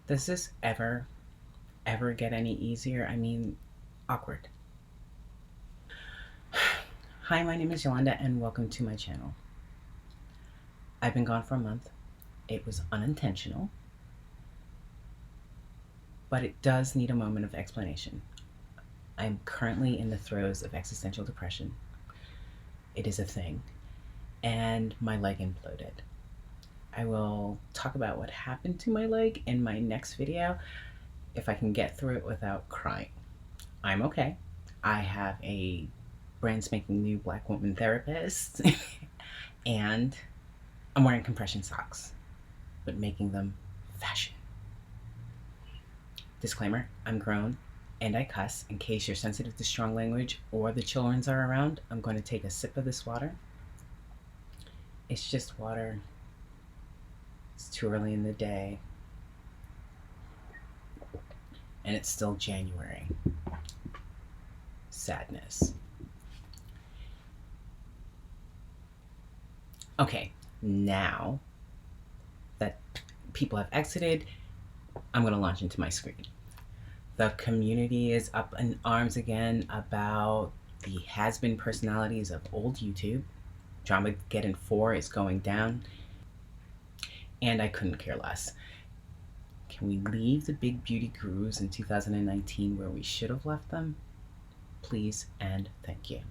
Does this ever get any easier? I mean, awkward. Hi, my name is Yolanda and welcome to my channel. I've been gone for a month. It was unintentional, but it does need a moment of explanation. I'm currently in the throes of existential depression. It is a thing, and my leg imploded. I will talk about what happened to my leg in my next video if I can get through it without crying. I'm okay. I have a brand spanking new black woman therapist and I'm wearing compression socks, but making them fashion. Disclaimer, I'm grown and I cuss. In case you're sensitive to strong language or the children's are around, I'm going to take a sip of this water. It's just water. It's too early in the day. And it's still January. Sadness. Okay, now that people have exited, I'm going to launch into my screen. The community is up in arms again about the has-been personalities of old YouTube. Dramageddon 4 is going down, and I couldn't care less. Can we leave the big beauty gurus in 2019 where we should have left them? Please and thank you.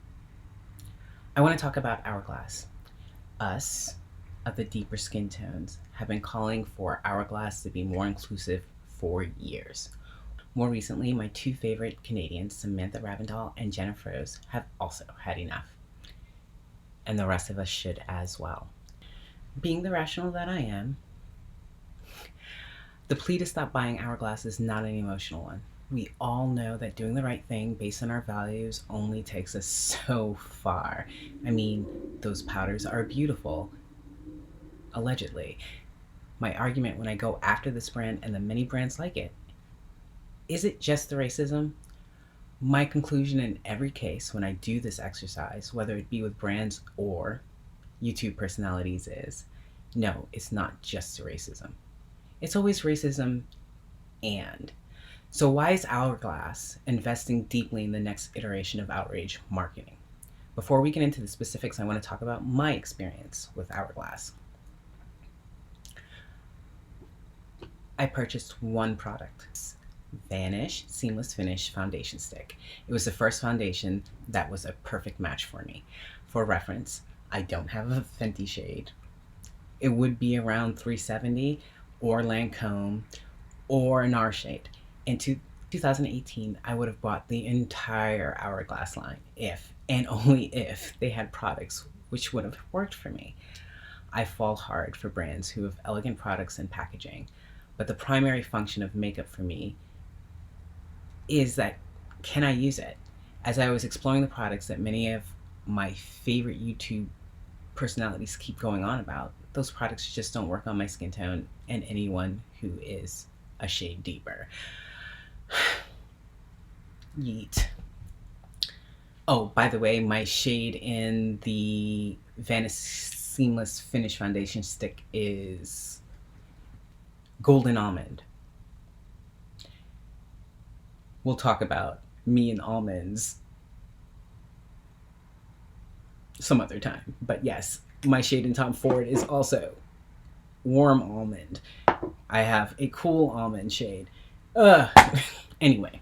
I want to talk about Hourglass. Us, of the deeper skin tones, have been calling for Hourglass to be more inclusive for years. More recently, my two favorite Canadians, Samantha Ravindal and Jennifer Rose, have also had enough. And the rest of us should as well. Being the rational that I am, the plea to stop buying Hourglass is not an emotional one. We all know that doing the right thing based on our values only takes us so far. I mean, those powders are beautiful, allegedly. My argument when I go after this brand and the many brands like it, is it just the racism? My conclusion in every case when I do this exercise, whether it be with brands or YouTube personalities, is no, it's not just the racism. It's always racism and. So why is Hourglass investing deeply in the next iteration of Outrage marketing? Before we get into the specifics, I want to talk about my experience with Hourglass. I purchased one product, Vanish Seamless Finish Foundation Stick. It was the first foundation that was a perfect match for me. For reference, I don't have a Fenty shade. It would be around $370 or Lancome or an R shade. In 2018, I would have bought the entire Hourglass line if, and only if, they had products which would have worked for me. I fall hard for brands who have elegant products and packaging, but the primary function of makeup for me is that, can I use it? As I was exploring the products that many of my favorite YouTube personalities keep going on about, those products just don't work on my skin tone and anyone who is a shade deeper. Yeet. Oh, by the way, my shade in the Vanish Seamless Finish Foundation Stick is Golden Almond. We'll talk about me and almonds some other time. But yes, my shade in Tom Ford is also Warm Almond. I have a cool almond shade. Anyway,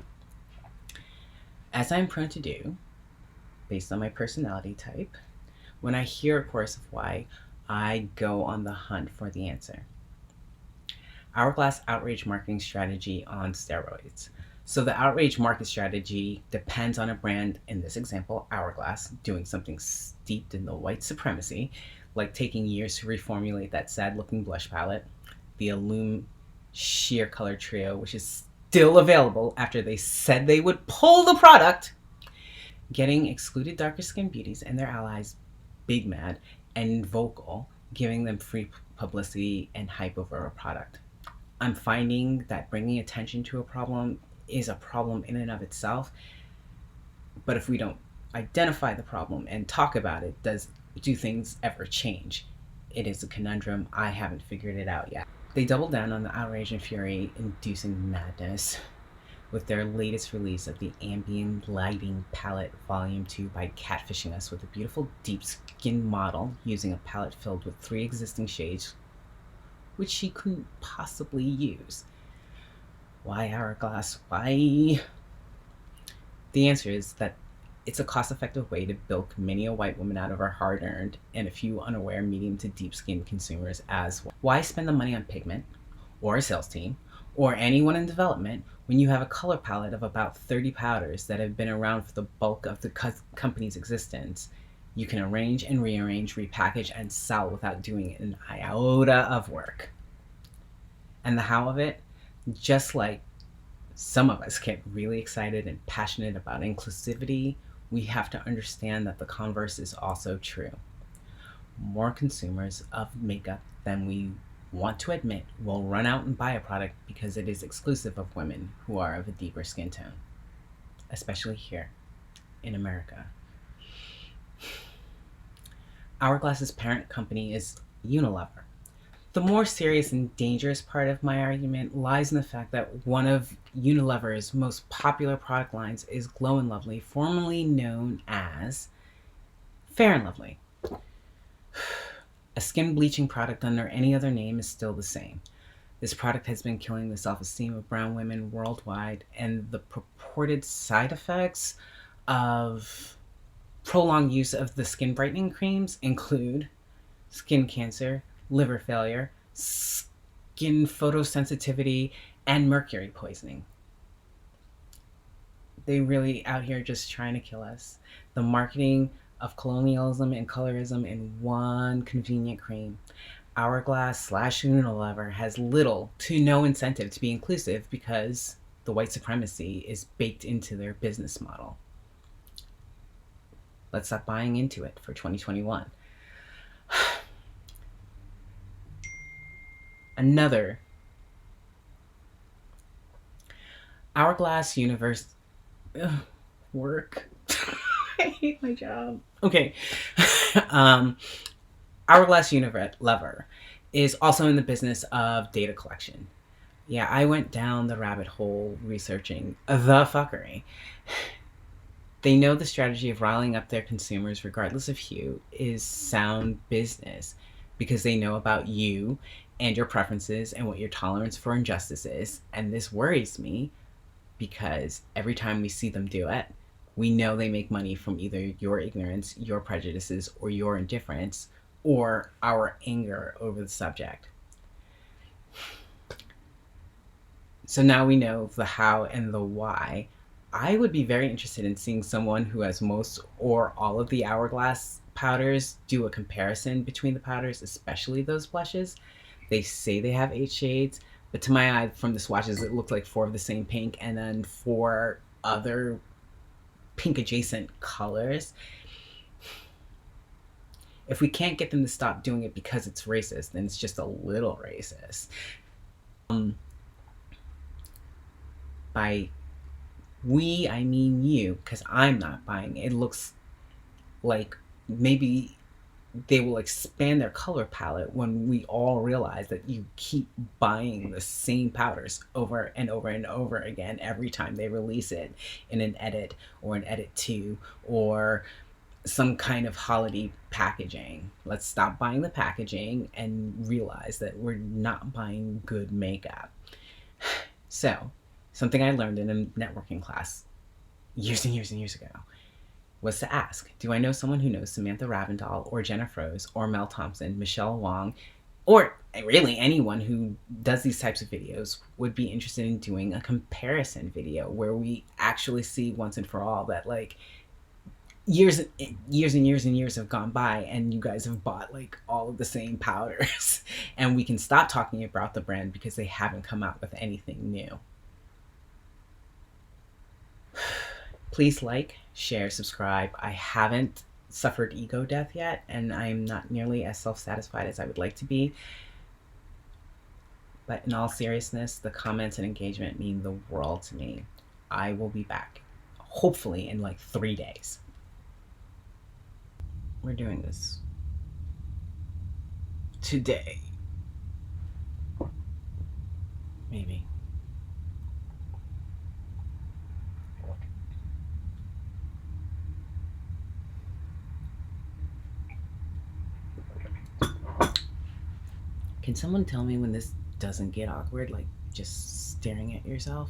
as I'm prone to do, based on my personality type, when I hear a chorus of why, I go on the hunt for the answer. Hourglass Outrage marketing strategy on steroids. So the Outrage market strategy depends on a brand, in this example, Hourglass, doing something steeped in the white supremacy, like taking years to reformulate that sad-looking blush palette, the Illume Sheer Color Trio, which is still available after they said they would pull the product, getting excluded darker skinned beauties and their allies big mad and vocal, giving them free publicity and hype over a product. I'm finding that bringing attention to a problem is a problem in and of itself, but if we don't identify the problem and talk about it, do things ever change? It is a conundrum. I haven't figured it out yet. They doubled down on the outrage and fury inducing madness with their latest release of the Ambient Lighting Palette Volume 2 by catfishing us with a beautiful deep skin model using a palette filled with 3 existing shades which she couldn't possibly use. Why Hourglass? Why? The answer is that it's a cost-effective way to bilk many a white woman out of her hard-earned and a few unaware medium to deep-skinned consumers as well. Why spend the money on pigment, or a sales team, or anyone in development when you have a color palette of about 30 powders that have been around for the bulk of the company's existence? You can arrange and rearrange, repackage, and sell without doing an iota of work. And the how of it? Just like some of us get really excited and passionate about inclusivity, we have to understand that the converse is also true. More consumers of makeup than we want to admit will run out and buy a product because it is exclusive of women who are of a deeper skin tone, especially here in America. Hourglass's parent company is Unilever. The more serious and dangerous part of my argument lies in the fact that one of Unilever's most popular product lines is Glow & Lovely, formerly known as Fair & Lovely. A skin bleaching product under any other name is still the same. This product has been killing the self-esteem of brown women worldwide, and the purported side effects of prolonged use of the skin brightening creams include skin cancer, liver failure, skin photosensitivity, and mercury poisoning. They really out here just trying to kill us. The marketing of colonialism and colorism in one convenient cream. Hourglass / Unilever has little to no incentive to be inclusive because the white supremacy is baked into their business model. Let's stop buying into it for 2021. Another Hourglass Universe work. I hate my job. Okay. Hourglass Unilever is also in the business of data collection. Yeah, I went down the rabbit hole researching the fuckery. They know the strategy of riling up their consumers, regardless of hue, is sound business because they know about you and your preferences and what your tolerance for injustice is. And this worries me because every time we see them do it, we know they make money from either your ignorance, your prejudices, or your indifference, or our anger over the subject. So now we know the how and the why. I would be very interested in seeing someone who has most or all of the Hourglass powders do a comparison between the powders, especially those blushes. They say they have 8 shades, but to my eye, from the swatches, it looked like 4 of the same pink and then 4 other pink adjacent colors. If we can't get them to stop doing it because it's racist, then it's just a little racist. By we, I mean you, because I'm not buying it. It looks like maybe they will expand their color palette when we all realize that you keep buying the same powders over and over and over again every time they release it in an edit or an edit 2 or some kind of holiday packaging. Let's stop buying the packaging and realize that we're not buying good makeup. So, something I learned in a networking class years and years and years ago was to ask, do I know someone who knows Samantha Ravindal or Jenna Froese or Mel Thompson, Michelle Wong, or really anyone who does these types of videos would be interested in doing a comparison video where we actually see once and for all that like years and years have gone by and you guys have bought like all of the same powders and we can stop talking about the brand because they haven't come out with anything new. Please like, share, subscribe. I haven't suffered ego death yet, and I'm not nearly as self-satisfied as I would like to be. But in all seriousness, the comments and engagement mean the world to me. I will be back, hopefully in like 3 days. We're doing this today. Can someone tell me when this doesn't get awkward, like just staring at yourself?